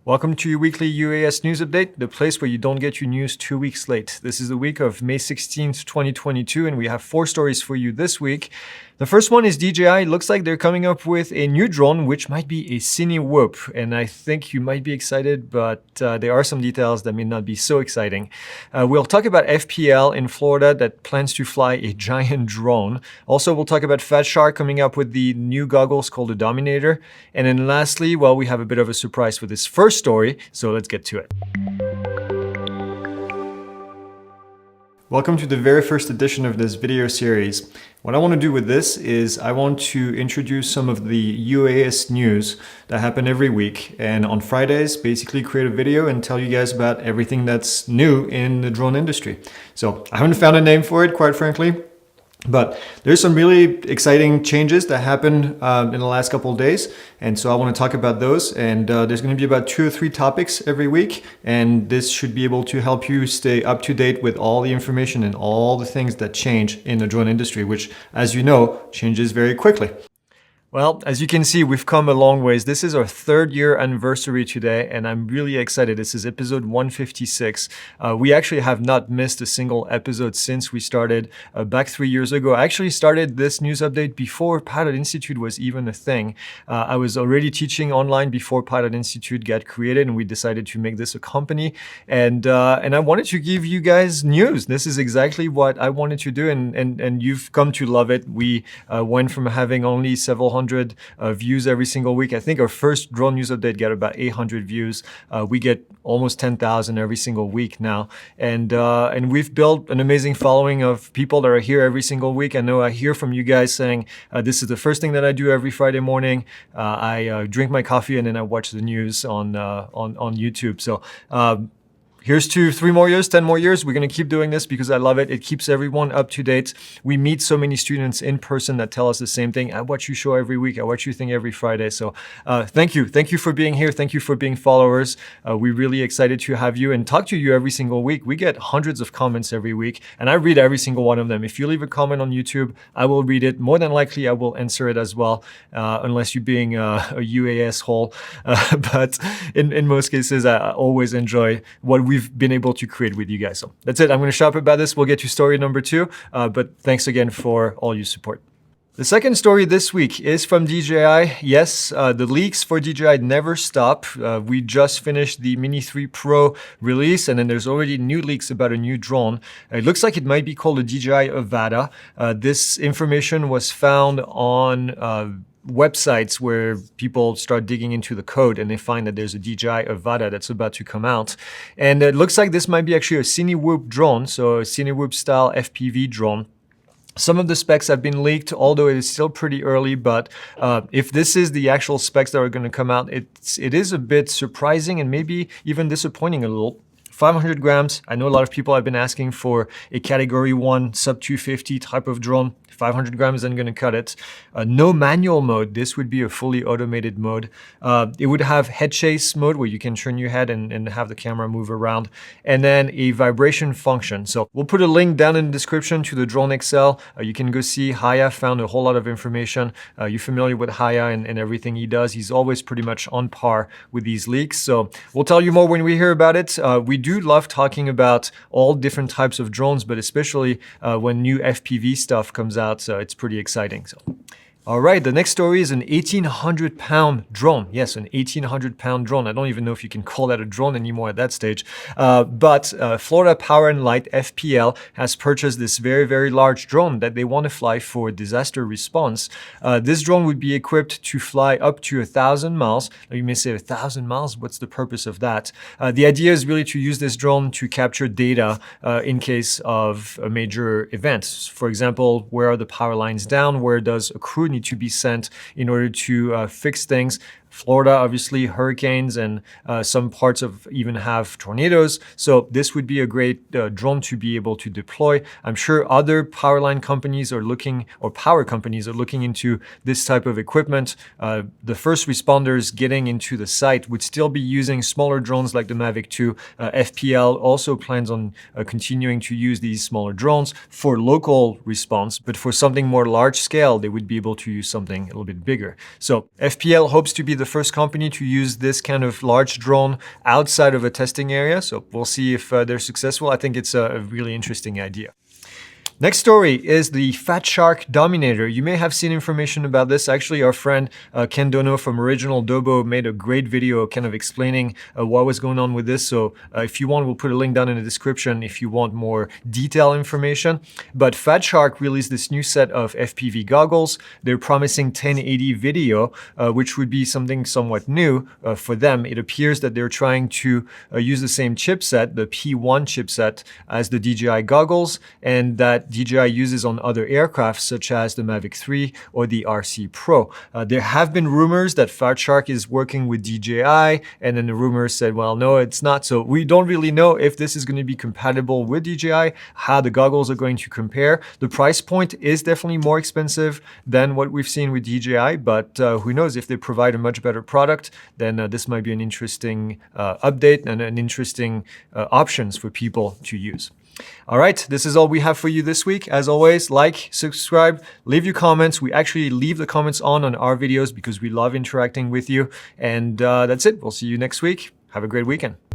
Welcome to your weekly UAS news update, the place where you don't get your news 2 weeks late. This is the week of May 16th, 2022, and we have 4 stories for you this week. The first one is DJI. It looks like they're coming up with a new drone, which might be a cinewhoop, and I think you might be excited, but there are some details that may not be so exciting. We'll talk about FPL in Florida that plans to fly a giant drone. Also, we'll talk about Fatshark coming up with the new goggles called the Dominator. And then lastly, well, we have a bit of a surprise for this first story, so let's get to it. Welcome to the very first edition of this video series. What I want to do with this is I want to introduce some of the UAS news that happen every week, and on Fridays basically create a video and tell you guys about everything that's new in the drone industry. So I haven't found a name for it, quite frankly. But there's some really exciting changes that happened in the last couple of days. And so I want to talk about those. And there's going to be about 2 or 3 topics every week. And this should be able to help you stay up to date with all the information and all the things that change in the drone industry, which, as you know, changes very quickly. Well, as you can see, we've come a long ways. This is our 3rd year anniversary today, and I'm really excited. This is episode 156. We actually have not missed a single episode since we started back 3 years ago. I actually started this news update before Pilot Institute was even a thing. I was already teaching online before Pilot Institute got created, and we decided to make this a company. And I wanted to give you guys news. This is exactly what I wanted to do, and you've come to love it. We went from having only several hundred views every single week. I think our first drone news update got about 800 views. We get almost 10,000 every single week now. And we've built an amazing following of people that are here every single week. I know I hear from you guys saying, this is the first thing that I do every Friday morning. I drink my coffee and then I watch the news on YouTube. So, here's to 3 more years, 10 more years. We're going to keep doing this because I love it. It keeps everyone up to date. We meet so many students in person that tell us the same thing. I watch your show every week. I watch your thing every Friday. So thank you. Thank you for being here. Thank you for being followers. We're really excited to have you and talk to you every single week. We get hundreds of comments every week, and I read every single one of them. If you leave a comment on YouTube, I will read it. More than likely, I will answer it as well, unless you're being a UAS hole. But in most cases, I always enjoy what we've been able to create with you guys. So that's it. I'm going to shut up about this. We'll get to story number 2. But thanks again for all your support. The second story this week is from DJI. Yes, the leaks for DJI never stop. We just finished the Mini 3 Pro release, and then there's already new leaks about a new drone. It looks like it might be called a DJI Avata. This information was found on websites where people start digging into the code and they find that there's a DJI Avata that's about to come out. And it looks like this might be actually a cinewhoop drone, so a cinewhoop-style FPV drone. Some of the specs have been leaked, although it is still pretty early, but if this is the actual specs that are going to come out, it is a bit surprising and maybe even disappointing a little. 500 grams. I know a lot of people have been asking for a category 1 sub 250 type of drone. 500 grams isn't going to cut it. No manual mode. This would be a fully automated mode. It would have head chase mode where you can turn your head and have the camera move around, and then a vibration function. So we'll put a link down in the description to the Drone Excel. You can go see Haya found a whole lot of information. You're familiar with Haya and everything he does. He's always pretty much on par with these leaks. So we'll tell you more when we hear about it. We do love talking about all different types of drones, but especially when new FPV stuff comes out. So it's pretty exciting. So, all right, the next story is an 1,800-pound drone. Yes, an 1,800-pound drone. I don't even know if you can call that a drone anymore at that stage. But Florida Power and Light, FPL, has purchased this very, very large drone that they want to fly for disaster response. This drone would be equipped to fly up to 1,000 miles. Now you may say 1,000 miles? What's the purpose of that? The idea is really to use this drone to capture data in case of a major event. For example, where are the power lines down? Where does a crew need to be sent in order to fix things? Florida, obviously, hurricanes, and some parts of even have tornadoes. So this would be a great drone to be able to deploy. I'm sure other power line companies are looking, or power companies are looking into this type of equipment. The first responders getting into the site would still be using smaller drones like the Mavic 2. FPL also plans on continuing to use these smaller drones for local response, but for something more large scale, they would be able to use something a little bit bigger. So FPL hopes to be the the first company to use this kind of large drone outside of a testing area. So we'll see if they're successful. I think it's a really interesting idea. Next story is the Fatshark Dominator. You may have seen information about this. Actually, our friend Ken Dono from Original Dobo made a great video kind of explaining what was going on with this. So if you want, we'll put a link down in the description if you want more detailed information. But Fatshark released this new set of FPV goggles. They're promising 1080 video, which would be something somewhat new for them. It appears that they're trying to use the same chipset, the P1 chipset, as the DJI goggles, and that DJI uses on other aircraft such as the Mavic 3 or the RC Pro. There have been rumors that Fatshark is working with DJI, and then the rumors said, well, no, it's not. So we don't really know if this is going to be compatible with DJI, how the goggles are going to compare. The price point is definitely more expensive than what we've seen with DJI, but who knows, if they provide a much better product, then this might be an interesting update and an interesting options for people to use. All right, this is all we have for you this week. As always, like, subscribe, leave your comments. We actually leave the comments on our videos because we love interacting with you. And that's it. We'll see you next week. Have a great weekend.